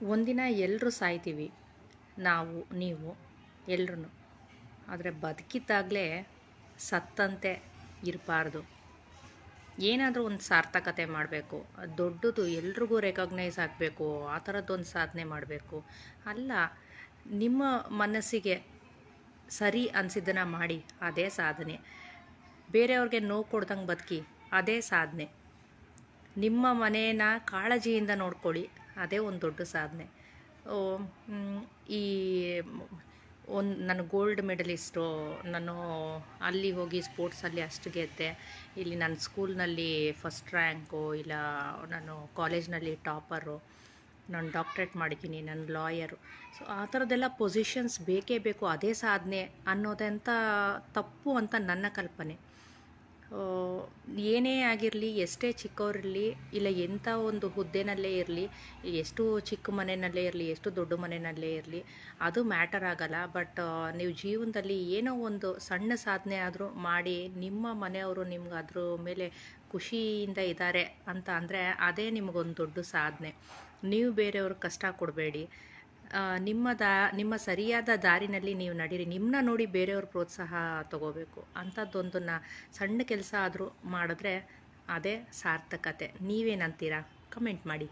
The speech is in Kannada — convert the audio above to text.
ಒಂದಿನ ಎಲ್ಲರೂ ಸಾಯ್ತೀವಿ, ನಾವು ನೀವು ಎಲ್ಲರೂ. ಆದರೆ ಬದುಕಿದ್ದಾಗಲೇ ಸತ್ತಂತೆ ಇರಬಾರ್ದು. ಏನಾದರೂ ಒಂದು ಸಾರ್ಥಕತೆ ಮಾಡಬೇಕು, ದೊಡ್ಡದು ಎಲ್ರಿಗೂ ರೆಕಗ್ನೈಸ್ ಆಗಬೇಕು, ಆ ಥರದ್ದೊಂದು ಸಾಧನೆ ಮಾಡಬೇಕು. ಅಲ್ಲ, ನಿಮ್ಮ ಮನಸ್ಸಿಗೆ ಸರಿ ಅನಿಸಿದ್ದನ್ನು ಮಾಡಿ, ಅದೇ ಸಾಧನೆ. ಬೇರೆಯವ್ರಿಗೆ ನೋವು ಕೊಡ್ದಂಗೆ ಬದುಕಿ, ಅದೇ ಸಾಧನೆ. ನಿಮ್ಮ ಮನೇನ ಕಾಳಜಿಯಿಂದ ನೋಡ್ಕೊಳ್ಳಿ, ಅದೇ ಒಂದು ದೊಡ್ಡ ಸಾಧನೆ. ಈ ನಾನು ಗೋಲ್ಡ್ ಮೆಡಲಿಸ್ಟು, ನಾನು ಅಲ್ಲಿ ಹೋಗಿ ಸ್ಪೋರ್ಟ್ಸಲ್ಲಿ ಅಷ್ಟು ಗೆದ್ದೆ, ಇಲ್ಲಿ ನನ್ನ ಸ್ಕೂಲ್ನಲ್ಲಿ ಫಸ್ಟ್ ರ್ಯಾಂಕು, ಇಲ್ಲ ನಾನು ಕಾಲೇಜ್ನಲ್ಲಿ ಟಾಪರು, ನಾನು ಡಾಕ್ಟ್ರೇಟ್ ಮಾಡಿದ್ದೀನಿ, ನಾನು ಲಾಯರು. ಸೊ ಆ ಥರದ್ದೆಲ್ಲ ಪೊಸಿಷನ್ಸ್ ಬೇಕೇ ಬೇಕು, ಅದೇ ಸಾಧನೆ ಅನ್ನೋದಂಥ ತಪ್ಪು ಅಂತ ನನ್ನ ಕಲ್ಪನೆ. ಏನೇ ಆಗಿರಲಿ, ಎಷ್ಟೇ ಚಿಕ್ಕವರಿರಲಿ, ಇಲ್ಲ ಎಂಥ ಒಂದು ಹುದ್ದೆನಲ್ಲೇ ಇರಲಿ, ಎಷ್ಟು ಚಿಕ್ಕ ಮನೆಯಲ್ಲೇ ಇರಲಿ, ಎಷ್ಟು ದೊಡ್ಡ ಮನೆಯಲ್ಲೇ ಇರಲಿ, ಅದು ಮ್ಯಾಟರ್ ಆಗಲ್ಲ. ಬಟ್ ನೀವು ಜೀವನದಲ್ಲಿ ಏನೋ ಒಂದು ಸಣ್ಣ ಸಾಧನೆ ಆದರೂ ಮಾಡಿ, ನಿಮ್ಮ ಮನೆಯವರು ನಿಮ್ಗೆ ಅದ್ರ ಮೇಲೆ ಖುಷಿಯಿಂದ ಇದ್ದಾರೆ ಅಂತ ಅಂದರೆ ಅದೇ ನಿಮಗೊಂದು ದೊಡ್ಡ ಸಾಧನೆ. ನೀವು ಬೇರೆಯವ್ರಿಗೆ ಕಷ್ಟ ಕೊಡಬೇಡಿ, ನಿಮ್ಮ ಸರಿಯಾದ ದಾರಿನಲ್ಲಿ ನೀವು ನಡೀರಿ. ನಿಮ್ಮನ್ನ ನೋಡಿ ಬೇರೆಯವ್ರ ಪ್ರೋತ್ಸಾಹ ತಗೋಬೇಕು. ಅಂಥದ್ದೊಂದನ್ನು ಸಣ್ಣ ಕೆಲಸ ಆದರೂ ಮಾಡಿದ್ರೆ ಅದೇ ಸಾರ್ಥಕತೆ. ನೀವೇನಂತೀರಾ? ಕಮೆಂಟ್ ಮಾಡಿ.